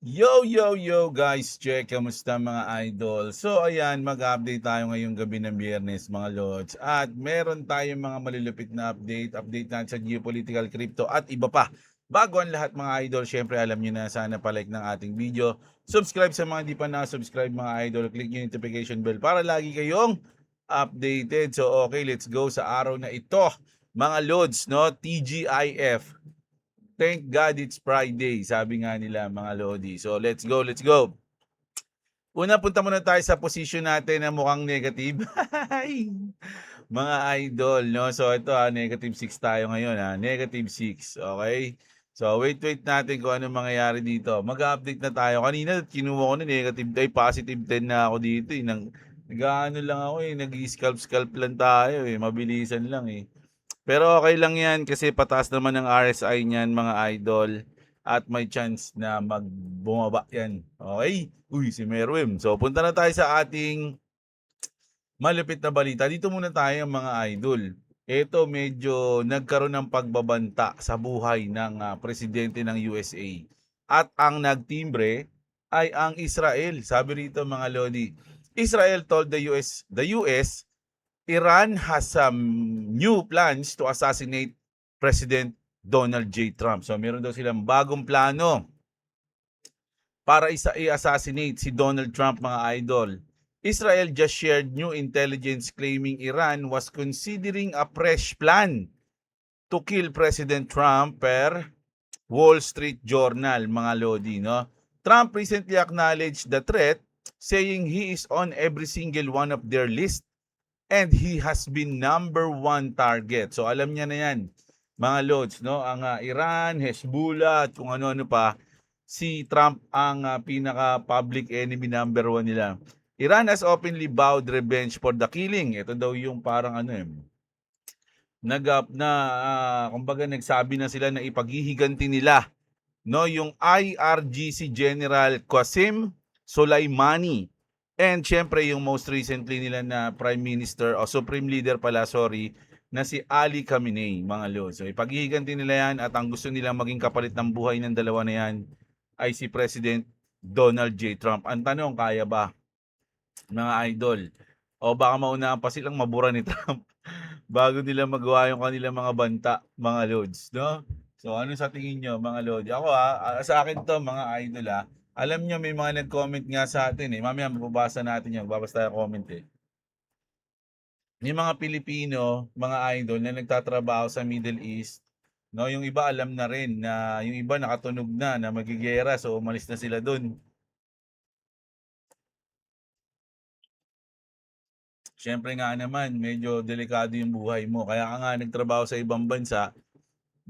Yo guys, check, kamusta mga idol? So ayan, mag-update tayo ngayong gabi ng Biyernes mga lords. At meron tayong mga malulupit na update natin sa geopolitical, crypto at iba pa. Bago ang lahat mga idol, syempre alam niyo na, sana pa-like ng ating video. Subscribe sa mga di pa na-subscribe mga idol, click yung notification bell para lagi kayong updated. So okay, let's go sa araw na ito. Mga lords, no? TGIF. Thank God it's Friday, sabi nga nila mga Lodi. So let's go, let's go. Una, punta muna tayo sa position natin na mukhang negative. Mga idol, no? So ito negative 6 tayo ngayon negative 6, okay? So wait natin kung ano mangyayari dito. Mag-update na tayo. Kanina kinuha ko na negative, positive 10 na ako dito eh. Nag-ano lang ako eh, nag-scalp lang tayo eh. Mabilisan lang eh. Pero okay lang yan kasi pataas naman ang RSI niyan mga idol at may chance na magbumaba yan. Okay? Uy, si Merwin. So punta na tayo sa ating malupit na balita. Dito muna tayo mga idol. Ito medyo nagkaroon ng pagbabanta sa buhay ng presidente ng USA. At ang nagtimbre ay ang Israel. Sabi rito mga lodi, Israel told the US Iran has some new plans to assassinate President Donald J. Trump. So meron daw silang bagong plano para i-assassinate si Donald Trump mga idol. Israel just shared new intelligence claiming Iran was considering a fresh plan to kill President Trump per Wall Street Journal mga lodi. No? Trump recently acknowledged the threat saying he is on every single one of their list and he has been number one target. So alam niya na yan, mga lods, no? Ang Iran, Hezbollah, at kung ano-ano pa, si Trump ang pinaka-public enemy number one nila. Iran has openly vowed revenge for the killing. Ito daw yung parang kumbaga nagsabi na sila na ipaghihiganti nila, no, yung IRGC General Qasem Soleimani. And syempre yung most recently nila na Prime Minister o Supreme Leader pala, sorry, na si Ali Khamenei, mga lord. So ipaghihiganti nila yan at ang gusto nila maging kapalit ng buhay ng dalawa na yan ay si President Donald J. Trump. Ang tanong, kaya ba, mga idol? O baka maunahan pa silang mabura ni Trump bago nila magawa yung kanilang mga banta, mga lords, no? So ano sa tingin nyo mga lord? Ako sa akin to mga idol alam nyo may mga nag-comment nga sa atin eh. Mamaya mababasa natin yan, babasa tayo comment eh. Yung mga Pilipino, mga idol na nagtatrabaho sa Middle East, no, yung iba alam na rin na yung iba nakatunog na magigera, so umalis na sila doon. Siyempre nga naman, medyo delikado yung buhay mo. Kaya ka nga nagtrabaho sa ibang bansa,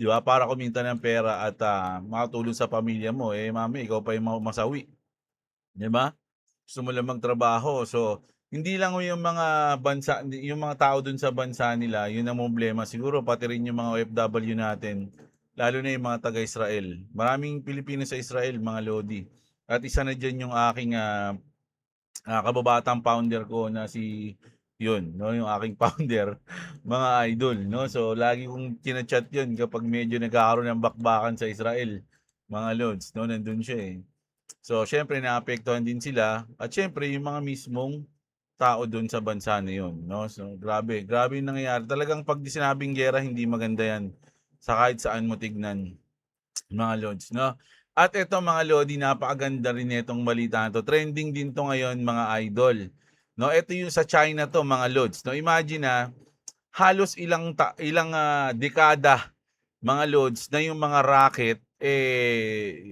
di ba? Para kumita ng pera at makatulong sa pamilya mo. Eh, mami, ikaw pa yung masawi. Di ba? Gusto mo lang magtrabaho. So, hindi lang yung mga bansa, yung mga tao dun sa bansa nila, yun ang problema. Siguro pati rin yung mga OFW natin, lalo na yung mga taga-Israel. Maraming Pilipino sa Israel, mga Lodi. At isa na dyan yung aking kababatang founder ko na si yun, no, yung aking founder, mga idol, no. So lagi kong kina-chat yun kapag medyo nagkakaroon ng bakbakan sa Israel, mga lods, no, nandun siya eh. So syempre naapektuhan din sila at syempre yung mga mismong tao doon sa bansa na yun, no. So grabe yung nangyayari. Talagang pag sinabing giyera, hindi maganda yan sa kahit saan mo tignan, mga lods, no? At ito mga lodi, napakaganda rin itong balita na to. Trending din to ngayon mga idol. No, ito yung sa China to mga lods. No, imagine halos ilang dekada mga lods na yung mga rocket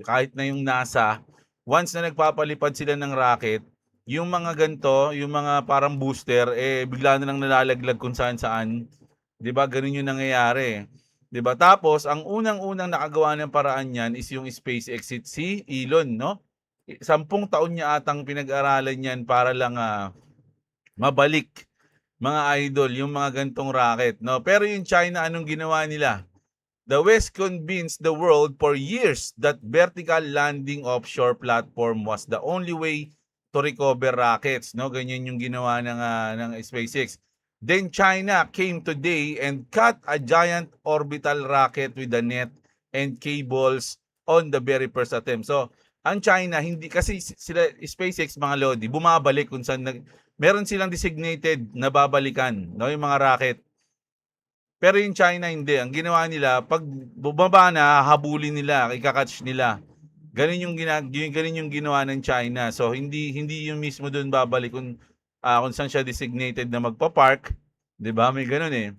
kahit na yung NASA, once na nagpapalipad sila ng rocket, yung mga ganto, yung mga parang booster bigla na lang nalalaglag kung saan-saan. 'Di ba? Ganun yung nangyayari. 'Di ba? Tapos ang unang-unang nakagawa ng paraan niyan is yung SpaceX, si Elon, no? 10 taon niya atang pinag-aralan niyan para lang mabalik, mga idol, yung mga gantong rocket, no? Pero yung China, anong ginawa nila? The West convinced the world for years that vertical landing offshore platform was the only way to recover rockets, no? Ganyan yung ginawa ng SpaceX. Then China came today and cut a giant orbital rocket with a net and cables on the very first attempt. So, Ang China hindi kasi sila SpaceX mga lodi bumabalik kung saan meron silang designated na babalikan, no, yung mga rocket. Pero yung China hindi, ang ginawa nila 'pag bumaba na habulin nila, ika-catch nila. Gano'n yung ginawa ng China. So hindi yung mismo do'n babalik kung saan siya designated na magpa-park, 'di ba, may gano'n, eh.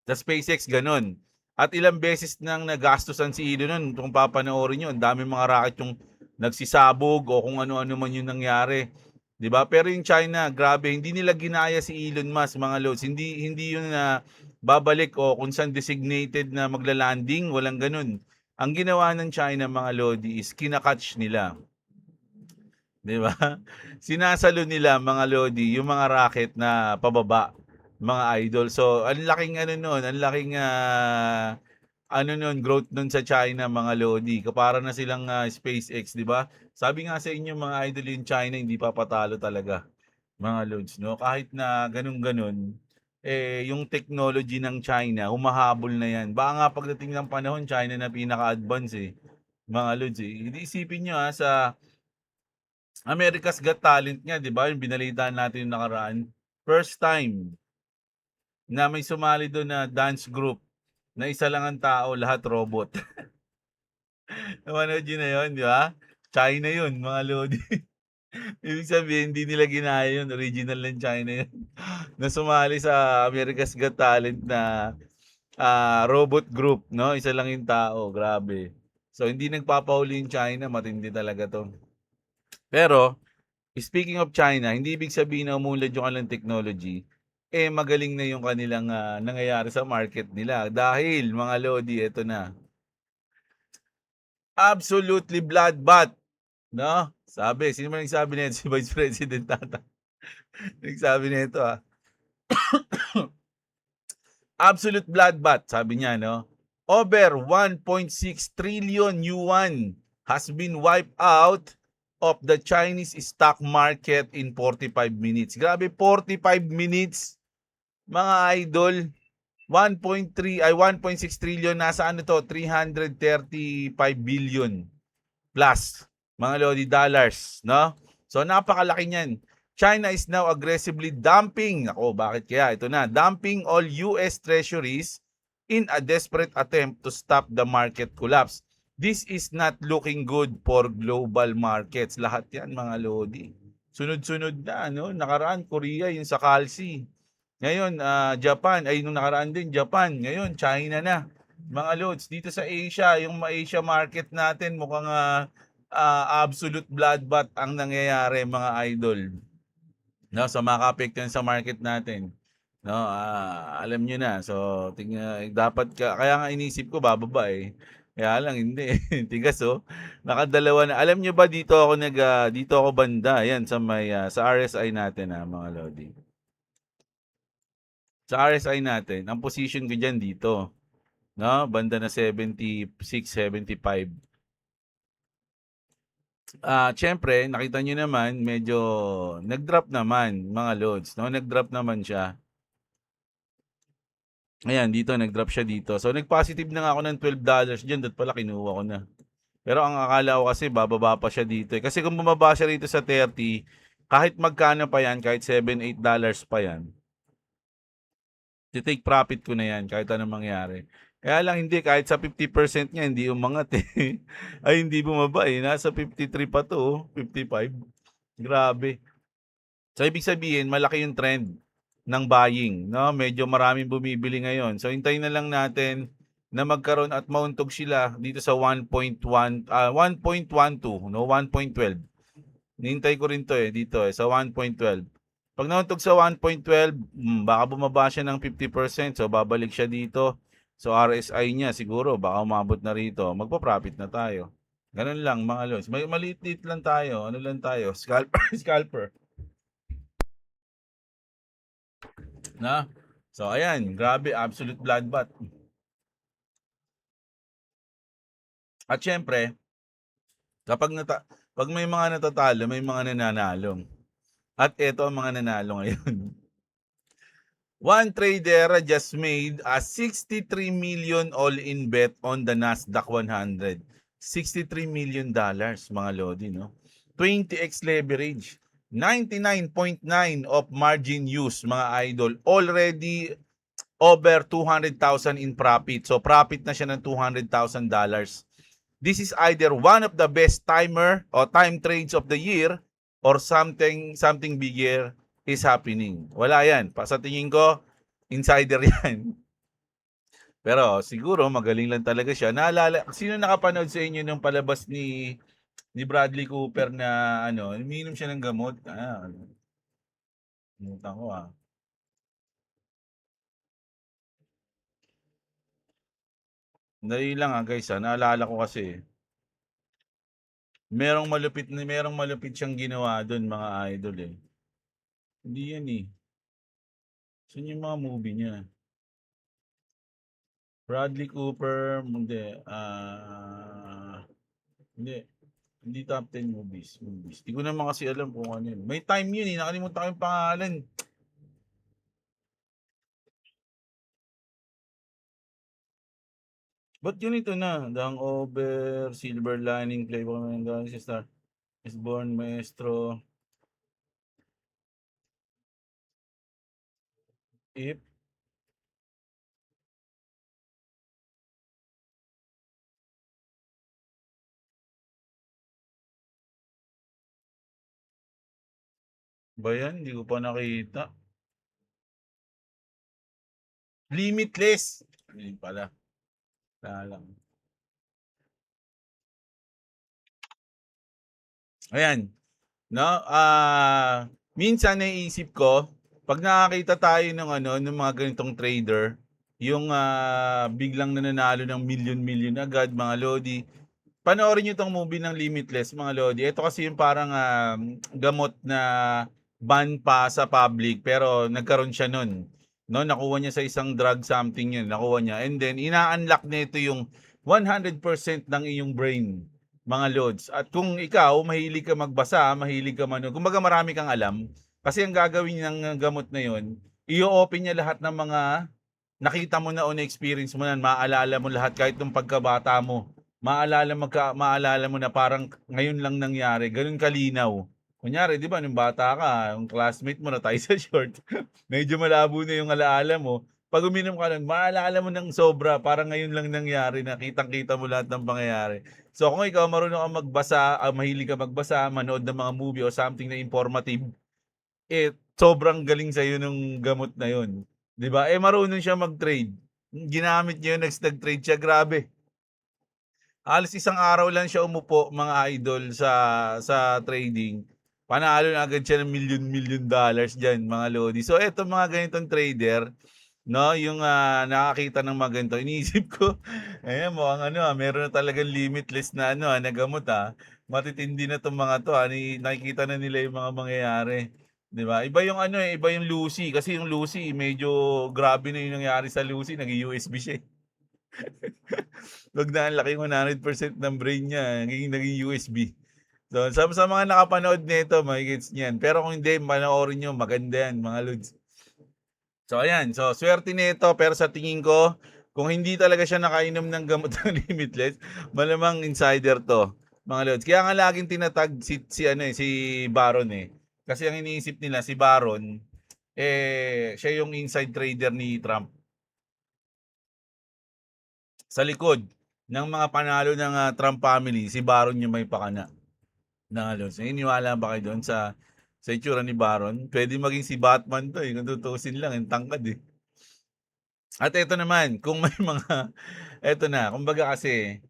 Sa SpaceX gano'n. At ilang beses nang nagastusan si Elon no'n kung papanoorin niyo, ang daming mga rocket yung nagsisabog o kung ano-ano man yung nangyari, 'di ba? Pero yung China, grabe, hindi nila ginaya si Elon Musk, mga lods. Hindi yun na babalik o kung saan designated na magla-landing, walang gano'n. Ang ginawa ng China, mga lodi, is kina-catch nila, 'di ba? Sinasalo nila, mga lodi, yung mga rocket na pababa, mga idol. So, ang laking ano nun, ang laking ano nun, growth nun sa China, mga lodi. Kapara na silang SpaceX, 'di ba? Sabi nga sa inyo, mga idol, yung China hindi papatalo talaga, mga lods, no? Kahit na ganun-ganun, eh, yung technology ng China, humahabol na yan. Baka nga pagdating ng panahon, China na pinaka-advance, eh, mga lods, eh. Hindi, isipin nyo sa America's Got Talent nga, 'di ba? Yung binalitaan natin yung nakaraan. First time na may sumali doon na dance group na isa lang ang tao, lahat robot. Napanood yun na yun, 'di ba? China yun, mga lodi. Ibig sabihin, hindi nila ginaya yun. Original ng China yun. Na sumali sa America's Got Talent na robot group, no? Isa lang yung tao. Grabe. So, hindi nagpapahuli yung China. Matindi talaga to. Pero, speaking of China, hindi ibig sabihin na umunlad yung kanilang technology, eh magaling na yung kanilang nangyayari sa market nila. Dahil, mga lodi, eto na. Absolutely bloodbath, no? Sabi, sino man nagsabi nito? Si Vice President Tata. Nagsabi nito, Absolute bloodbath, sabi niya, no? Over 1.6 trillion yuan has been wiped out of the Chinese stock market in 45 minutes. Grabe, 45 minutes, mga idol. 1.6 trillion, nasa ano to, 335 billion plus, mga lodi, dollars, no? So napakalaki niyan. China is now aggressively dumping, ako, bakit kaya? Ito na, dumping all US treasuries in a desperate attempt to stop the market collapse. This is not looking good for global markets. Lahat yan, mga lodi. Sunod-sunod na, no? Nakaraan, Korea, yung sa Kalsi. Ngayon, Japan, ay nung nakaraan din, Japan. Ngayon, China na. Mga loads, dito sa Asia, yung Asia market natin, mukhang absolute bloodbath ang nangyayari, mga idol. No, sa mga kaapektuhan sa market natin. No, alam niyo na. So, dapat kaya nga inisip ko bababa, eh. Kaya lang hindi. Tigas, oh. Nakadalawa na. Alam niyo ba dito ako banda, yan sa sa RSI natin, mga lodi. Sa RSI natin, ang position ko diyan dito, no? Banda na 76, 75. Siyempre, nakita niyo naman, medyo nag-drop naman, mga loads, no? Nag-drop naman siya. Ayan, dito nag-drop siya dito. So nag-positive na nga ako ng $12 diyan, dot pala kinuha ko na. Pero ang akala ko kasi bababa pa siya dito, eh. Kasi kung bumaba siya rito sa 30, kahit magkano pa yan, kahit $7, $8 pa yan, take profit ko na yan kahit anong mangyari. Kaya lang hindi, kahit sa 50% niya, hindi umangat, eh. Ay, hindi bumaba, eh. Nasa 53 pa to, oh. 55. Grabe. So, ibig sabihin, malaki yung trend ng buying, no? Medyo maraming bumibili ngayon. So, hintayin na lang natin na magkaroon at mauntog sila dito sa 1.12, no? 1.12. Nihintay ko rin to, dito, sa 1.12. Pag nauntog sa 1.12, baka bumaba siya ng 50%. So, babalik siya dito. So, RSI niya siguro, baka umabot na rito. Magpa-profit na tayo. Ganun lang, mga lods. Maliit-liit lang tayo. Ano lang tayo? Scalper. Scalper. Na? So, ayan. Grabe. Absolute bloodbath. At syempre, pag may mga natatalo, may mga nananalo. At eto ang mga nanalo ngayon. One trader just made a 63 million all-in bet on the Nasdaq 100. $63 million, mga lodi, no? 20x leverage, 99.9 of margin use, mga idol. Already over 200,000 in profit. So profit na siya ng $200,000. This is either one of the best timer or time trades of the year or something bigger is happening. Wala yan. Sa tingin ko, insider yan. Pero siguro magaling lang talaga siya. Naalala, sino nakapanood sa inyo nung palabas ni Bradley Cooper na umiinom siya ng gamot? Kalimutan ko ah. Dali lang guys naalala ko kasi. Merong malupit siyang ginawa doon, mga idol eh. Hindi yan eh. Saan yung mga movie niya? Bradley Cooper, hindi. Hindi top 10 movies. Hindi ko naman kasi alam kung ano yun. May time yun eh. Nakalimutan ko yung pangalan. Ba't yun ito na? The Hangover, Silver Lining, Playboy Manila, Star, is Born, Maestro, If, ba yan? Hindi ko pa nakita. Limitless. Hindi pala. Lang. Ayan. No? Minsan naiisip ko, pag nakakita tayo ng mga ganitong trader, yung biglang nananalo ng million agad, mga lodi. Panoorin niyo tong movie ng Limitless, mga lodi. Ito kasi yung parang gamot na ban pa sa public pero nagkaroon siya nun. No, nakuha niya sa isang drug something yun, nakuha niya. And then ina-unlock nito yung 100% ng iyong brain, mga lods. At kung ikaw mahilig ka magbasa, mahilig ka manood, kumbaga marami kang alam, kasi ang gagawin ng gamot na yun, i-open niya lahat ng mga nakita mo na o na-experience mo na, maaalala mo lahat kahit nung pagkabata mo. Maalala mo na parang ngayon lang nangyari, ganun kalinaw. Kunyari, 'di ba, nung bata ka, yung classmate mo na tayo sa short, medyo malabo na yung alaala mo. Pag uminom ka nun, maalala mo ng sobra, parang ngayon lang nangyari na kitang-kita mo lahat ng pangyayari. So kung ikaw marunong kang magbasa, mahilig ka magbasa, manood ng mga movie o something na informative, sobrang galing sa iyo nung gamot na 'yon. 'Di ba? Marunong siya mag-trade. Ginamit niya 'yun, nag-trade siya, grabe. Halos isang araw lang siya umupo, mga idol, sa trading. Panalo na agad siya ng million dollars diyan, mga lodi. So eto, mga ganitong trader, no, yung nakakita ng mga ganito, iniisip ko, ayan, mukhang meron na talagang limitless na na gamot matitindi na tong mga to nakikita na nila yung mga mangyayari, 'di ba? Iba yung iba yung Lucy, kasi yung Lucy medyo grabe na yung nangyari sa Lucy, naging USB siya. Wag na, ang laki 100% ng brain niya, naging USB. So, sa mga nakapanood nito, makikits niyan. Pero kung hindi, panoorin nyo, maganda yan, mga lods. So, ayan. So, swerte nito, pero sa tingin ko, kung hindi talaga siya nakainom ng gamot ng Limitless, malamang insider to, mga lods. Kaya nga laging tinatag si Baron eh. Kasi ang iniisip nila, si Baron, siya yung inside trader ni Trump. Sa likod ng mga panalo ng Trump family, si Baron yung may pakana. Naniniwala ba kayo doon sa itsura ni Baron? Pwede maging si Batman to kung tutusin lang, yung tangkad eh. At ito naman, kung may eto na, kumbaga kasi,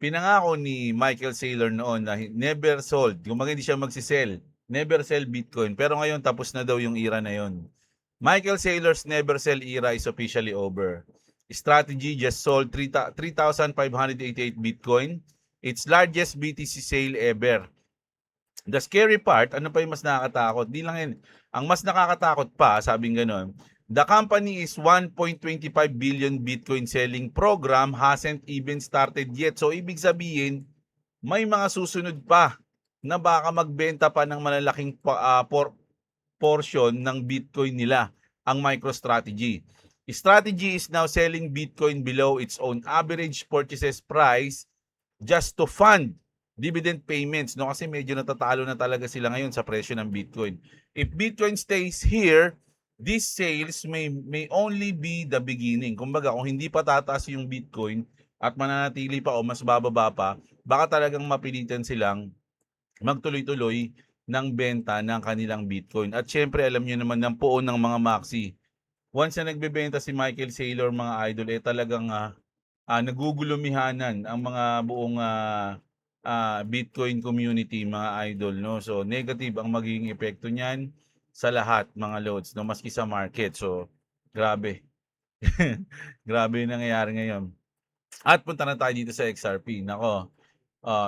pinangako ni Michael Saylor noon na never sold, kumbaga hindi siya magsisell, never sell Bitcoin, pero ngayon tapos na daw yung era na yon. Michael Saylor's never sell era is officially over. Strategy just sold 3,588 Bitcoin, its largest BTC sale ever. The scary part, ano pa yung mas nakakatakot? Di lang yun. Ang mas nakakatakot pa, sabing gano'n, the company is 1.25 billion Bitcoin selling program hasn't even started yet. So, ibig sabihin, may mga susunod pa na baka magbenta pa ng malalaking portion ng Bitcoin nila, ang MicroStrategy. Strategy is now selling Bitcoin below its own average purchases price just to fund dividend payments, no? Kasi medyo natatalo na talaga sila ngayon sa presyo ng Bitcoin. If Bitcoin stays here, these sales may only be the beginning. Kumbaga, kung hindi pa tataas yung Bitcoin at mananatili pa o mas bababa pa, baka talagang mapilitan silang magtuloy-tuloy ng benta ng kanilang Bitcoin. At syempre, alam niyo naman ng poon ng mga maxi. Once na nagbebenta si Michael Saylor, mga idol, talagang nagugulumihanan ang mga buong Bitcoin community, mga idol, no? So negative ang magiging epekto niyan sa lahat, mga loads, no? Maski sa market. So grabe. Grabe yung nangyayari ngayon. At punta na tayo dito sa XRP. Nako,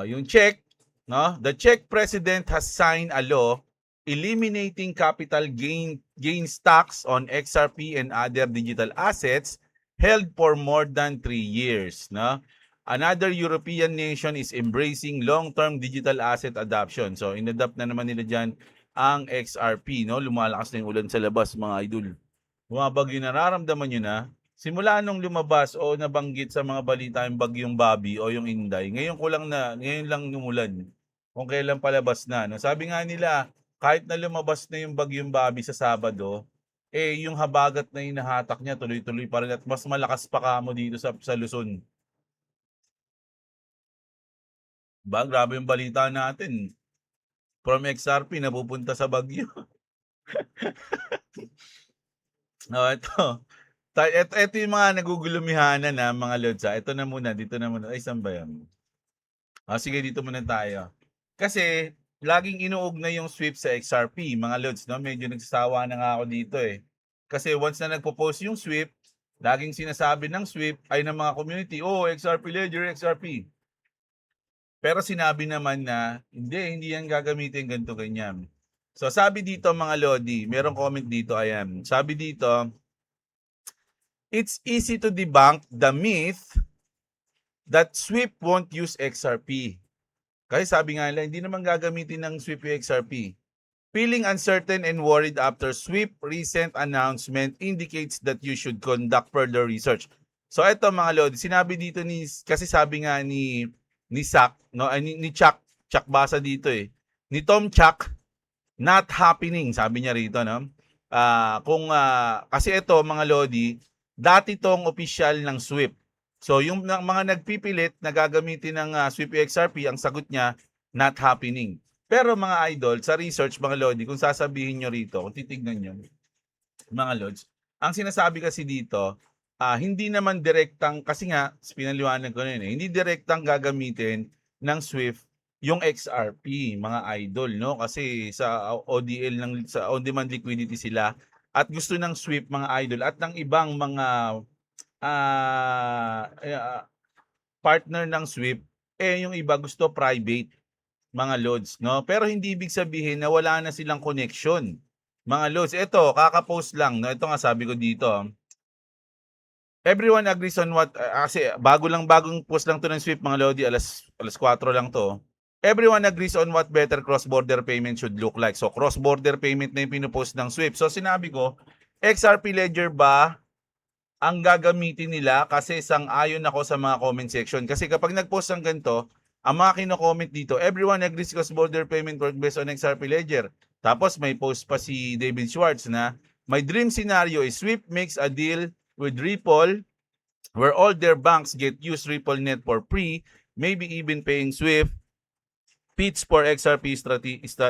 yung Czech, no? The Czech president has signed a law eliminating capital gains tax on XRP and other digital assets held for more than 3 years, no? Another European nation is embracing long-term digital asset adoption. So, inadapt na naman nila diyan ang XRP, no? Lumalakas na yung ulan sa labas, mga idol. Bumabagyo, nararamdaman nyo na. Simula nung lumabas o nabanggit sa mga balita yung bagyong Bobby o yung Inday, ngayon lang umulan. Kung kailan palabas na, no? Sabi nga nila, kahit na lumabas na yung bagyong Bobby sa Sabado, yung habagat na hinahatak niya tuloy-tuloy pa rin at mas malakas pa kamo dito sa Luzon. Ba, grabe yung balita natin. From XRP napupunta sa Bagyo. No, ito yung mga nagugulumihanan na mga lods. Ito na muna, dito na muna. Ay, saan ba yan? Sige, dito muna tayo. Kasi, laging inuugnay yung sweep sa XRP, mga lods, no? Medyo nagsasawa na nga ako dito eh. Kasi once na nagpo-post yung sweep, laging sinasabi ng sweep ay ng mga community, XRP Ledger, XRP. Pero sinabi naman na, hindi yan gagamitin ganito, ganyan. So, sabi dito mga lodi, merong comment dito, ayan. Sabi dito, it's easy to debunk the myth that sweep won't use XRP. Kasi sabi nga nila, hindi naman gagamitin ng sweep yung XRP. Feeling uncertain and worried after sweep recent announcement indicates that you should conduct further research. So ito mga lodi, sinabi dito kasi sabi nga ni Sak, no, ni Chuck Basa dito eh. Ni Tom Chuck, not happening, sabi niya rito, no? Kasi ito mga lodi, dati tong official ng sweep. So yung mga nagpipilit na gagamitin ng sweep XRP, ang sagot niya, not happening. Pero mga idol, sa research mga lodi, kung sasabihin nyo rito, kung titignan nyo, mga lods, ang sinasabi kasi dito, hindi naman direktang, kasi nga, pinaliwanag ko na yun, hindi direktang gagamitin ng Swift yung XRP, mga idol, no? Kasi sa ODL, sa on-demand liquidity sila, at gusto ng Swift, mga idol, at ng ibang mga partner ng Swift, yung iba gusto private, mga loads, no? Pero hindi ibig sabihin na wala na silang connection, mga loads. Ito, kaka-post lang, no? Ito nga sabi ko dito. Everyone agrees on what, kasi bagong post lang to ng Swift, mga lodi, alas 4 lang to. Everyone agrees on what better cross-border payment should look like. So, cross-border payment na yung pinupost ng Swift. So, sinabi ko, XRP Ledger ba ang gagamitin nila? Kasi sang-ayon ako sa mga comment section. Kasi kapag nag-post ng ganito, ang mga kino-comment dito, everyone agrees cross-border payment work based on XRP Ledger. Tapos may post pa si David Schwartz na, my dream scenario is Swift makes a deal with Ripple where all their banks get use Ripple Net for free, maybe even paying Swift, fits for XRP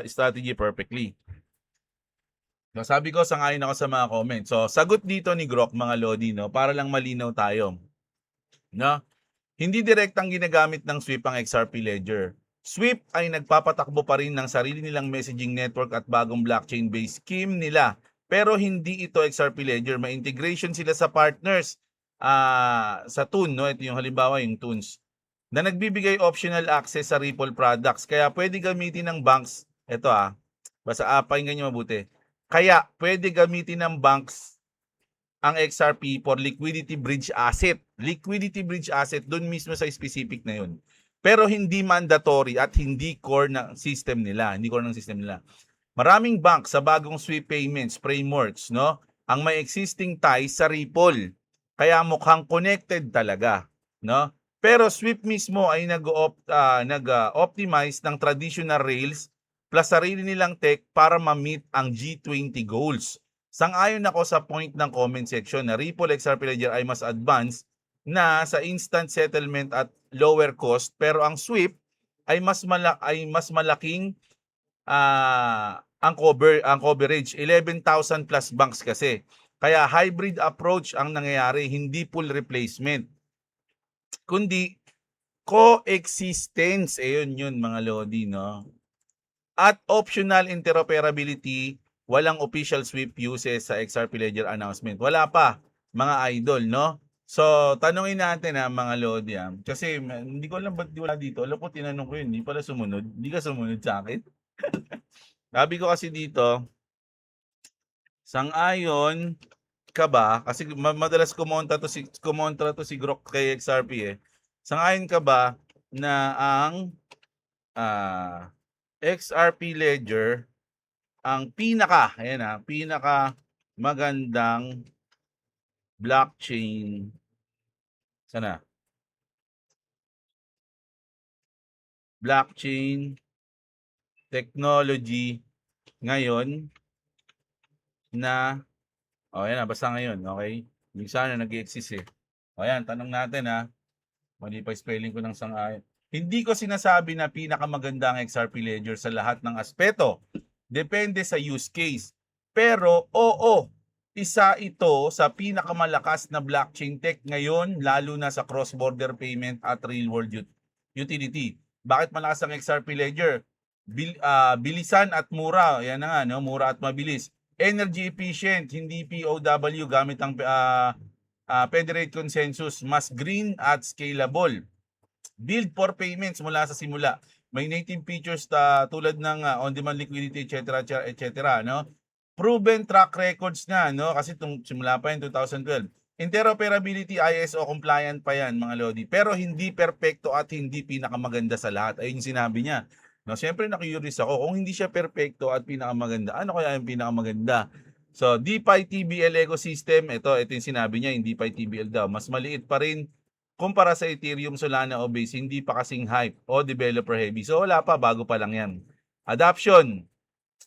strategy perfectly. So, sabi ko, sangayon ako sa mga comments. So, sagot dito ni Grok, mga lodi, no, para lang malinaw tayo. No? Hindi direktang ginagamit ng Swift ang XRP Ledger. Swift ay nagpapatakbo pa rin ng sarili nilang messaging network at bagong blockchain-based scheme nila. Pero hindi ito XRP Ledger. May integration sila sa partners sa Toon. No? Ito yung halimbawa, yung Toons, na nagbibigay optional access sa Ripple products. Kaya pwede gamitin ng banks. Ito basta pakinggan nyo mabuti. Kaya pwede gamitin ng banks ang XRP for liquidity bridge asset. Liquidity bridge asset, doon mismo sa specific na yun. Pero hindi mandatory at hindi core ng system nila. Hindi core ng system nila. Maraming bank sa bagong sweep payments frameworks, no, ang may existing ties sa Ripple. Kaya mukhang connected talaga, no? Pero Swift mismo ay nag-optimize ng traditional rails plus sarili nilang tech para ma-meet ang G20 goals. Sang-ayon ako sa point ng comment section na Ripple XRP Ledger ay mas advanced na sa instant settlement at lower cost, pero ang Swift ay mas malaking ang coverage 11,000 plus banks kasi. Kaya hybrid approach ang nangyayari, hindi full replacement, kundi coexistence. Yun mga lodi, no? At optional interoperability, walang official Swift uses sa XRP Ledger announcement. Wala pa, mga idol, no? So, tanungin natin mga lodi. Kasi hindi ko alam ba't di wala dito. Alam ko, tinanong ko yun, hindi pala sumunod. Hindi ka sumunod sa akin. Sabi ko kasi dito, sang-ayon ka ba? Kasi madalas kumontra to si Grok kay XRP eh. Sang-ayon ka ba na ang XRP Ledger ang pinaka magandang blockchain blockchain technology ngayon na basta ngayon, okay? Yung sana nag-exist eh. Tanong natin mali pa spelling ko ng sang-ayon. Hindi ko sinasabi na pinakamaganda ang XRP Ledger sa lahat ng aspeto. Depende sa use case. Pero oo, isa ito sa pinakamalakas na blockchain tech ngayon, lalo na sa cross-border payment at real-world utility. Bakit malakas ang XRP Ledger? Bilisan at mura. Yan na nga, no? Mura at mabilis. Energy efficient, hindi POW gamit ang Federate Consensus. Mas green at scalable. Build for payments mula sa simula. May native features tulad ng on-demand liquidity, etc., etc., no? Proven track records na, no? Kasi simula pa yan 2012. Interoperability, ISO compliant pa yan, mga lodi. Pero hindi perfecto at hindi pinakamaganda sa lahat. Ayun yung sinabi niya. No, siyempre na-curious ako, kung hindi siya perfecto at pinakamaganda, ano kaya yung pinakamaganda? So, DeFi TBL ecosystem, ito yung sinabi niya, yung DeFi TBL daw. Mas maliit pa rin kumpara sa Ethereum, Solana o Base, hindi pa kasing hype o developer heavy. So wala pa, bago pa lang yan. Adoption,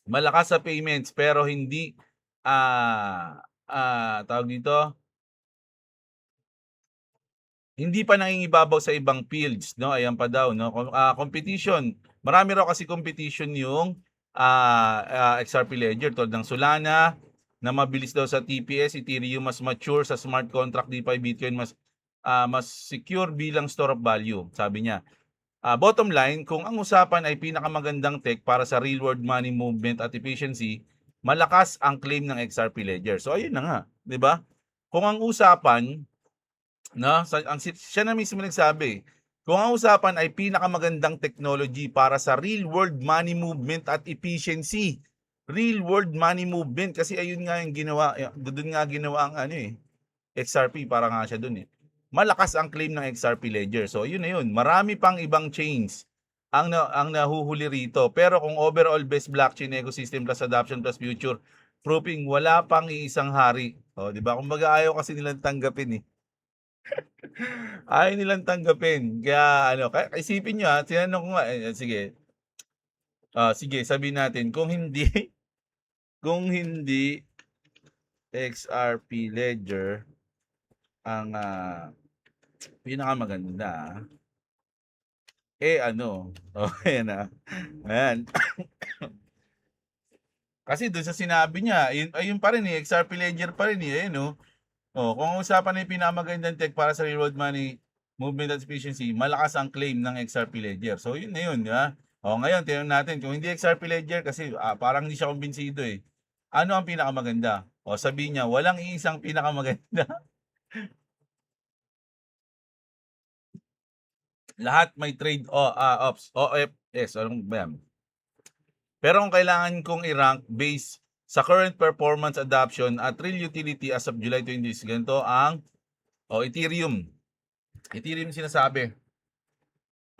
malakas sa payments pero hindi tawag dito, hindi pa nangingibabaw sa ibang fields, no? Ayan pa daw, no? Competition, marami raw kasi competition yung XRP Ledger tulad ng Solana na mabilis daw sa TPS, Ethereum mas mature sa smart contract, DeFi, Bitcoin mas secure bilang store of value, sabi niya. Bottom line, kung ang usapan ay pinakamagandang tech para sa real world money movement at efficiency, malakas ang claim ng XRP Ledger. So ayun na nga, 'di ba? Kung ang usapan, no, siya na mismo nagsabi, kung ang usapan ay pinakamagandang technology para sa real world money movement at efficiency, real world money movement, kasi ayun nga yung ginawa, doon nga ginawa ang XRP, para nga siya doon malakas ang claim ng XRP Ledger. So yun na yun. Marami pang ibang chains ang nahuhuli rito. Pero kung overall best blockchain ecosystem plus adoption plus future proofing, wala pang iisang hari. O, di ba? Kumbaga ayaw kasi nilang tanggapin ayaw nilang tanggapin. Kaya isipin nyo tinanong ko nga, sige. Sige, sabihin natin, kung hindi XRP Ledger ang pinakamaganda, ayan ayan. Kasi doon sa sinabi niya, ayun pa rin XRP Ledger pa rin ayun kung usapan na yung pinakamagandang tech para sa real world money movement at efficiency, malakas ang claim ng XRP Ledger. So yun na yun, di ba? Ngayon, tingnan natin, kung hindi XRP Ledger, kasi parang hindi siya kumbinsido ano ang pinakamaganda? Sabihin niya, walang iisang pinakamaganda. Lahat may trade ops, OFS, anong ba yan? Pero kung kailangan kong i-rank based sa current performance, adoption at real utility as of July 20, ganito ang Ethereum. Ethereum sinasabi.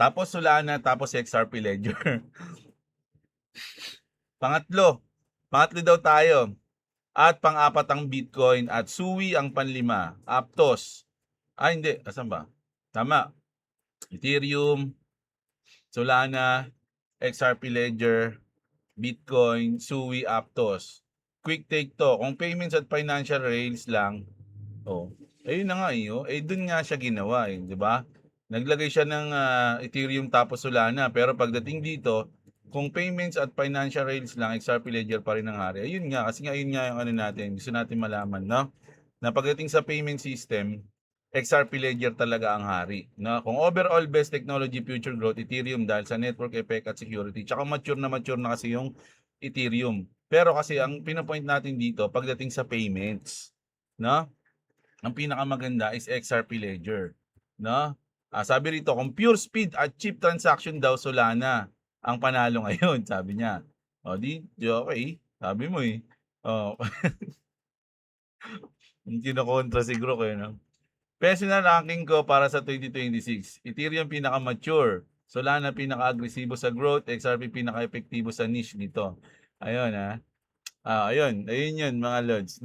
Tapos Solana, tapos XRP Ledger. Pangatlo daw tayo. At pang-apat ang Bitcoin at Sui ang panlima. Aptos. Hindi, asan ba? Tama. Ethereum, Solana, XRP Ledger, Bitcoin, Sui, Aptos. Quick take to, kung payments at financial rails lang, oh, ayun na nga eh, oh. Eh dun nga siya ginawa eh, di ba? Naglagay siya ng Ethereum tapos Solana, pero pagdating dito, kung payments at financial rails lang, XRP Ledger pa rin ang hari. Ayun nga, kasi nga ayun nga yung ano natin, gusto natin malaman, no? Na pagdating sa payment system, XRP Ledger talaga ang hari. No? Kung overall best technology future growth, Ethereum dahil sa network effect at security. Tsaka mature na kasi yung Ethereum. Pero kasi ang pinapoint natin dito, pagdating sa payments, no? Ang pinakamaganda is XRP Ledger. No? Sabi rito, kung pure speed at cheap transaction daw, Solana ang panalo ngayon, sabi niya. O di okay. Sabi mo eh. Oh, yung kinokontra si Grok eh, no? Personal ranking ko para sa 2026. Ethereum pinaka-mature. Solana pinaka-agresibo sa growth. XRP pinaka-epektibo sa niche nito. Ayun ha. Ayun yun mga lods.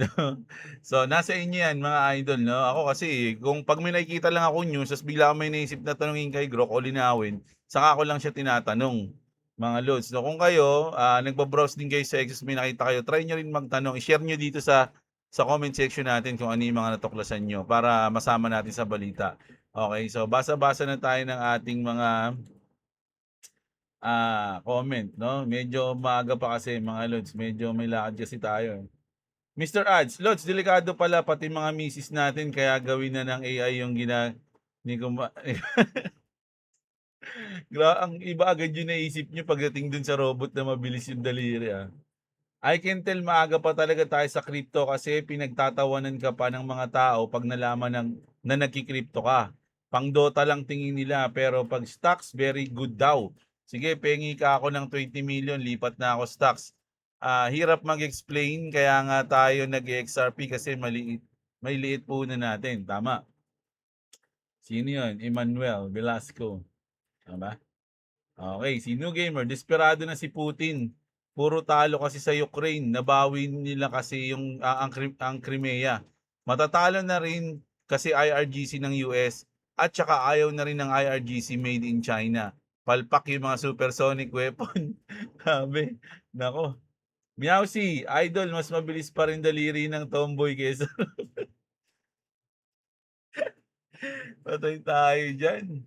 So, nasa inyo yan mga idol, no? Ako kasi, kung pag may nakikita lang ako news, tapos bigla ako may naisip na tanungin kay Grok o linawin, saka ko lang siya tinatanong, mga lods. So, kung kayo, nagbabrowse din kayo sa Exos, may nakita kayo, try nyo rin magtanong. I-share nyo dito sa comment section natin kung ano yung mga natuklasan nyo para masama natin sa balita. Okay, so basa-basa na tayo ng ating mga comment, no? Medyo maaga pa kasi mga lods, medyo may lakad kasi tayo. Mr. Ads, lods, delikado pala pati mga misis natin kaya gawin na ng AI yung ni ang iba agad yung naisip nyo pagdating dun sa robot na mabilis yung daliri ah. I can tell maaga pa talaga tayo sa crypto kasi pinagtatawanan ka pa ng mga tao pag nalaman na nagki-crypto ka. Pang Dota lang tingin nila pero pag stocks very good daw. Sige, pengi ka ako ng 20 million, lipat na ako stocks. Hirap mag-explain kaya nga tayo nag-XRP kasi maliit. May liit po na natin. Tama. Sino yun? Emmanuel Velasco. Tama? Okay, sino gamer? Desperado na si Putin. Puro talo kasi sa Ukraine. Nabawi nila kasi yung ang Crimea. Matatalo na rin kasi IRGC ng US at saka ayaw na rin ng IRGC made in China. Palpak yung mga supersonic weapon. Sabi, nako. Meowsy, idol, mas mabilis pa rin daliri ng tomboy kesa patay tayo dyan.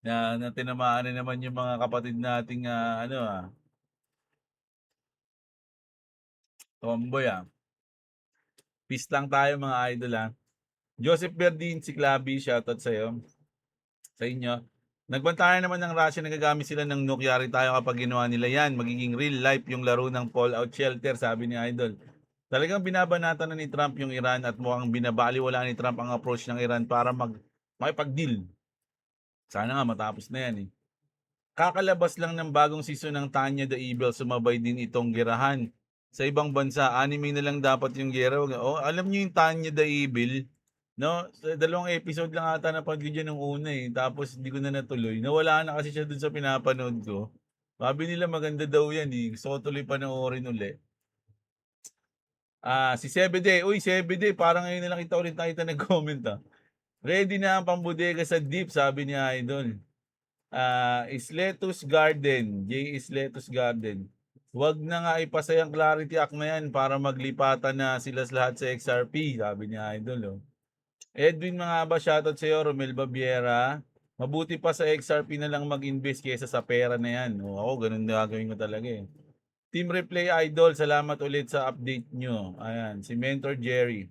Na tinamaan na naman yung mga kapatid nating tomboy Peace lang tayo mga idol Joseph Berdin, si Claby, shoutout sa'yo. Sa inyo. Nagbantayan naman ng Russia, nagagamit sila ng nuke. Yari tayo kapag ginawa nila yan. Magiging real life yung laro ng Fallout Shelter, sabi ni Idol. Talagang binabanatan na ni Trump yung Iran at mukhang binabaliwala ni Trump ang approach ng Iran para makipag-deal. Sana nga matapos na yan Kakalabas lang ng bagong season ng Tanya the Evil, sumabay din itong gerahan. Sa ibang bansa, anime na lang dapat yung gera. Oh, alam niyo yung Tanya the Evil? No, sa 2 episode lang ata napanood ko dyan nung una tapos hindi ko na natuloy. Nawala na kasi siya dun sa pinapanood ko. Sabi nila maganda daw yan Gusto ko tuloy panoorin uli. Si Sebede. Uy, Sebede, parang ngayon na lang kita ulit nakita nag-comment Ready na ang pambodega sa deep, sabi ni Idol. Isletus Garden, J. Isletus Garden. Wag na nga ipasayang Clarity Act na yan para maglipatan na sila lahat sa XRP, sabi ni Idol. Edwin mga ba, shoutout sa iyo, Romel Babiera. Mabuti pa sa XRP na lang mag-invest kaysa sa pera na yan. Ako, ganun na gagawin ko talaga Team Replay Idol, salamat ulit sa update nyo. Ayan, si Mentor Jerry.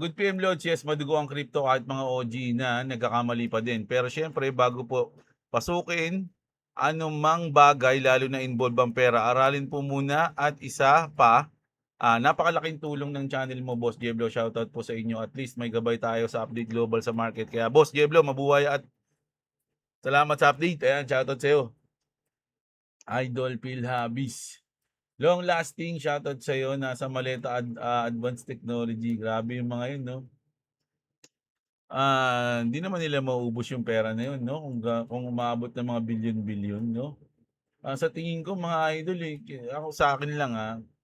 Good PM Lodge, yes, madugo ang crypto kahit mga OG na nagkakamali pa din. Pero syempre, bago po pasukin, anumang bagay, lalo na involve ang pera, aralin po muna at isa pa, napakalaking tulong ng channel mo, Boss Jeblo. Shoutout po sa inyo. At least may gabay tayo sa update global sa market. Kaya Boss Jeblo, mabuhay at salamat sa update. Ayan, shoutout sa iyo. Idol Phil Habis. Long lasting, shoutout sa iyo. Nasa Maleta Advanced Technology. Grabe yung mga yun, no? Hindi naman nila mauubos yung pera na yun, no? Kung umabot ng mga bilyon-bilyon, no? Sa tingin ko mga idol ako sa akin lang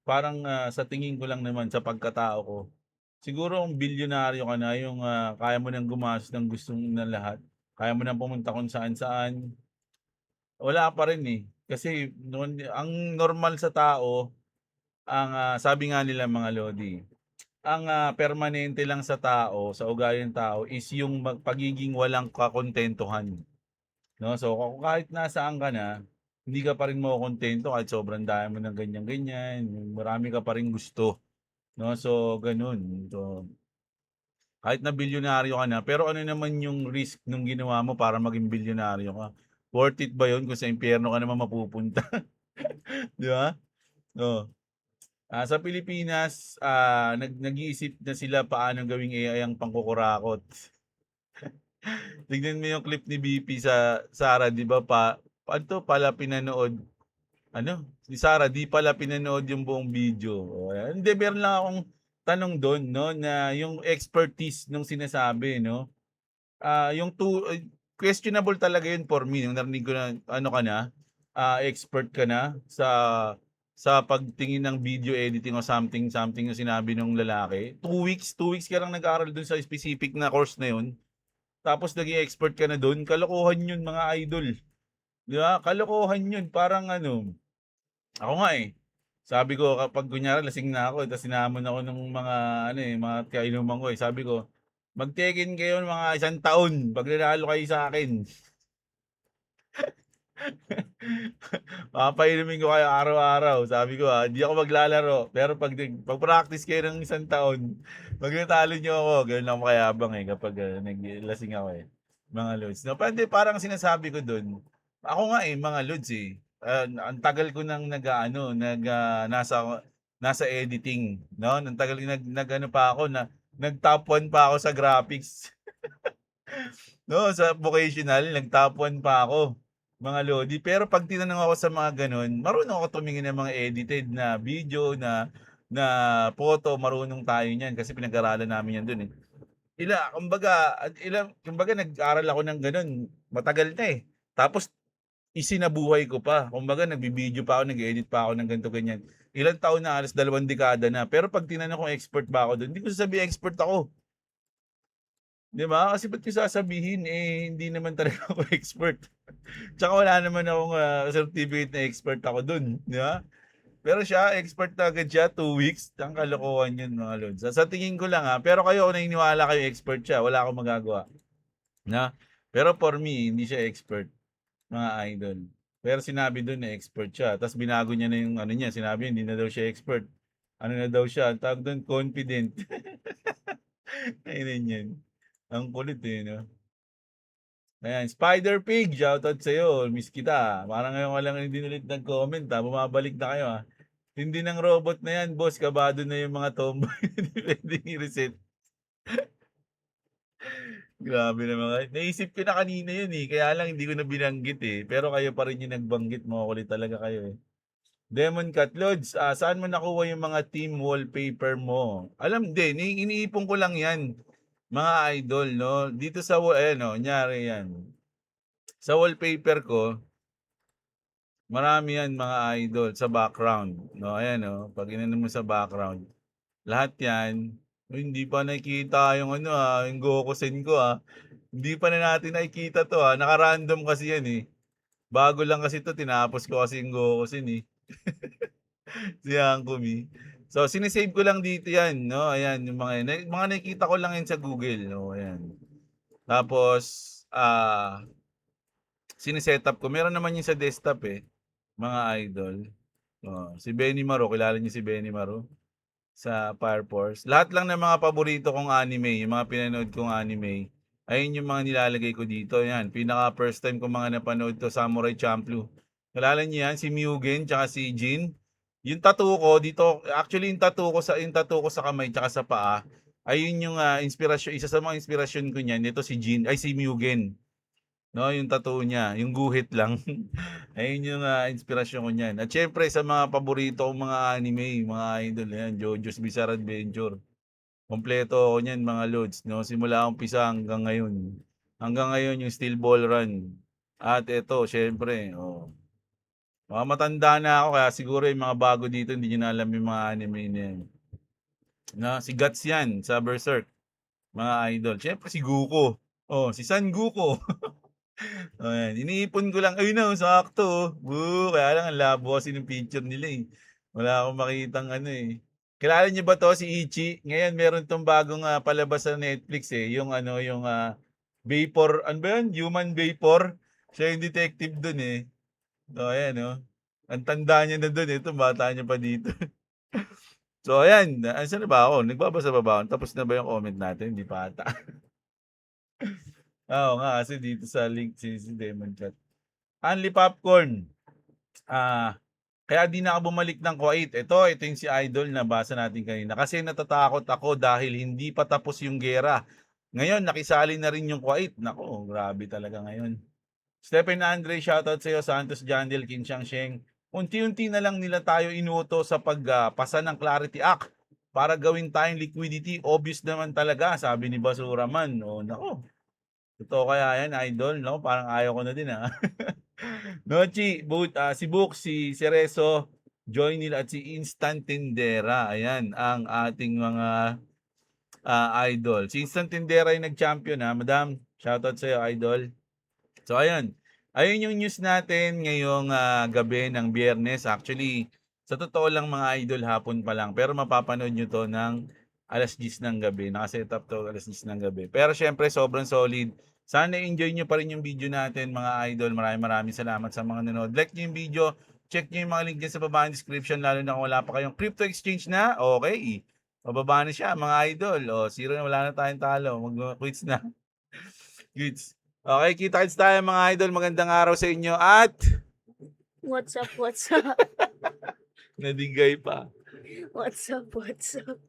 parang sa tingin ko lang naman sa pagkatao ko, Siguro kung bilyonaryo ka na yung, kaya mo ng gumastos ng gusto mo ng lahat, kaya mo ng pumunta kung saan-saan, wala pa rin, eh. Kasi ang normal sa tao, sabi nga nila mga lodi, ang, permanente lang sa tao, sa ugali ng tao is yung pagiging walang kakontentuhan, 'no? So, kung kahit nasaan ka na, hindi ka pa rin makokontento kahit sobrang dami mo ng ganyan-ganyan, marami ka pa ring gusto, 'no? So, gano'n. So, kahit na bilyonaryo ka na, pero ano naman yung risk nung ginawa mo para maging bilyonaryo ka? Worth it ba yun kung sa impyerno ka naman mapupunta, 'di ba? Oh. Sa Pilipinas, nag-iisip na sila paano gawing AI ang pangkukurakot. Tignan mo yung clip ni BP sa Sara, 'di ba ano 'to, pala pinanood ano, si Sara 'di pala pinanood yung buong video. Oh, ayan. Hindi, meron lang akong tanong dun 'no, na yung expertise nung sinasabi 'no, yung questionable talaga yun for me nung narinig ko na ano ka na, expert ka na sa pagtingin ng video editing o something, something yung sinabi nung lalaki. 2 weeks ka lang nag-aaral dun sa specific na course na yun, tapos naging expert ka na dun, kalokohan yun mga idol, 'di ba? Kalokohan yun, parang ano, ako nga, eh, sabi ko kapag kunyari lasing na ako tapos hinamon ako nung mga ano, eh, mga kainuman ko, eh, sabi ko, "Mag-tekken kayo ng mga 1 taon 'pag nanalo kayo sa'kin." Papainumin ko kayo araw-araw, sabi ko, "Hindi ako maglalaro, pero 'pag-practice kayo ng 1 taon, 'pag natalo niyo ako." Gano'n ako kayabang, eh, kapag, lasing ako, eh, mga lods, 'no. Pero hindi, parang sinasabi ko dun, ako nga, eh, mga lods, eh, ang tagal ko ng nag-aano, nasa editing, 'no. Ang tagal ko nag-ano pa ako, nag-top 1 pa ako sa graphics. 'No, sa vocational nag-top 1 pa ako, mga lodi. Pero 'pag tinanong ako sa mga gano'n, marunong ako tumingin ng mga edited na video, na na photo, marunong tayo niyan kasi pinag-aralan namin 'yan do'n, eh. Kumbaga nag-aral ako ng gano'n, matagal na, eh. Tapos isinabuhay ko pa. Kumbaga nagvi-video pa ako, nag-e-edit pa ako ng ganito, ganyan. Ilang taon na, halos 2 dekada na. Pero 'pag tinanong kung expert ba ako do'n, hindi ko sasabihing expert ako. 'Di ba? Kasi ba't ko sasabihin, eh, hindi naman talaga ako expert. Tsaka wala naman akong, certificate na expert ako dun, 'di ba? Pero siya, expert na agad siya, 2 weeks. Ang kalokohan yun mga lods. Sa tingin ko lang, pero kayo kung naniniwala kayo expert siya, wala akong magagawa, na. Pero for me, hindi siya expert, mga idol. Pero sinabi dun na expert siya, ta's binago niya na yung ano niya, sinabi hindi na daw siya expert. Ano na daw siya, ang tawag dun, confident. Kainan yan. Ang kulit, eh, 'no? Ayan, Spider Pig, shoutout sa'yo, miss kita. Parang ngayon ka lang din ulit nag-comment, bumabalik na kayo, Tindi ng robot na yan boss, kabado na yung mga tomboy, hindi puwedeng i-reset. Grabe naman kayo. Naisip ko na kanina yun, eh, kaya lang hindi ko na binanggit, eh, pero kayo pa rin yung nagbanggit, makukulit talaga kayo, eh. Demon Cat Lods, saan mo nakuha yung mga team wallpaper mo? Alam din, iniipon ko lang yan, mga idol, 'no. Dito sa ayan, oh, kunyari yan. Sa wallpaper ko, marami yan mga idol sa background, 'no, ayan, oh, 'pag inano mo sa background, lahat yan. Uy, hindi pa nakikita yung ano, yung Gokusen ko, Hindi pa na natin nakikita 'to, naka-random kasi yan, eh. Bago lang kasi 'to, tinapos ko kasi yung Gokusen, eh, si Hankumi. So, sine-save ko lang dito yan, 'no, ayan yung mga nakikita ko lang yan sa Google, 'no, ayan. Tapos, sine-setup ko, meron naman yung sa desktop, eh, mga idol. Oo, si Benny Maro, kilala niyo si Benny Maro? Sa Fire Force. Lahat lang ng mga paborito kong anime, yung mga pinanood kong anime, ayun yung mga nilalagay ko dito, yan. Pinaka first time ko mga napanood 'to, Samurai Champloo. Kilala niyo yan, si Mugen tsaka si Jin? Yung tattoo ko dito, actually yung tattoo ko sa kamay tsaka sa paa, ayun yung, isa sa mga inspirasyon ko niyan, nito si Jin ay si Mugen. 'No, yung tattoo niya, yung guhit lang. Ayun yung, inspirasyon ko niyan. At siyempre sa mga paborito kong mga anime, mga idol, ayan, JoJo's Bizarre Adventure. Kumpleto ako niyan mga lods, 'no, simula umpisa hanggang ngayon. Hanggang ngayon yung Steel Ball Run. At eto siyempre, mga matanda na ako kaya siguro yung mga bago dito hindi niyo na alam yung mga anime na yan. Na si Guts yan sa Berserk, mga idol. Siyempre si Goku. Oh, si San Goku. Oh, yan. Iniipon ko lang. Ayun na, sakto. Kaya lang, ang labo kasi ng picture nila eh. Wala akong makitang ano eh. Kilala niyo ba to si Ichi? Ngayon meron tong bagong palabas sa Netflix eh. Yung ano, yung Vapor, ano ba yun? Human Vapor. Siya yung detective dun eh. So, ayan oh. Ang tanda niya na dun eh. Itong bata niya pa dito. So, ayan. Saan na ba ako? Nagbabasa pa ba ako? Tapos na ba yung comment natin? Hindi pa ata. Oo nga, kasi dito sa link si Demon Chat. Only Popcorn. Ah, kaya di na ako bumalik ng Kuwait. Ito yung si Idol na basa natin kanina. Kasi natatakot ako dahil hindi pa tapos yung gera. Ngayon, nakisali na rin yung Kuwait. Nako, grabe talaga ngayon. Stephen Andre, shoutout sa iyo. Santos Jandel, Kinshang Sheng. Unti-unti na lang nila tayo inuto sa pagpasa ng Clarity Act para gawin tayong liquidity. Obvious naman talaga, sabi ni Basura Man. O, nako. Totoo kaya yan, Idol? No? Parang ayaw ko na din, ha? Nochi, si Book, si Cerezo, Joynil at si Instant Tindera. Ayan, ang ating mga idol. Si Instant Tindera yung nag-champion ha, madam. Shoutout sa iyo, idol. So, ayun. Ayun yung news natin ngayong gabi ng Biyernes. Actually, sa totoo lang mga idol, hapon pa lang. Pero mapapanood nyo to ng alas 10 ng gabi. Nakaset up to alas 10 ng gabi. Pero syempre, sobrang solid. Sana enjoy nyo pa rin yung video natin mga idol. Maraming salamat sa mga nanood. Like nyo yung video. Check nyo yung mga link dyan sa baba ng description. Lalo na kung wala pa kayong crypto exchange na. Okay. Mababa na siya mga idol. O, zero na, wala na tayong talo. Mag-quits na. Quits. Okay, kita-kits tayo mga idol. Magandang araw sa inyo at What's up, what's up? nadigay pa. What's up, what's up?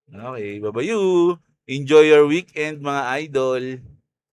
Okay, bye-bye you. Enjoy your weekend mga idol.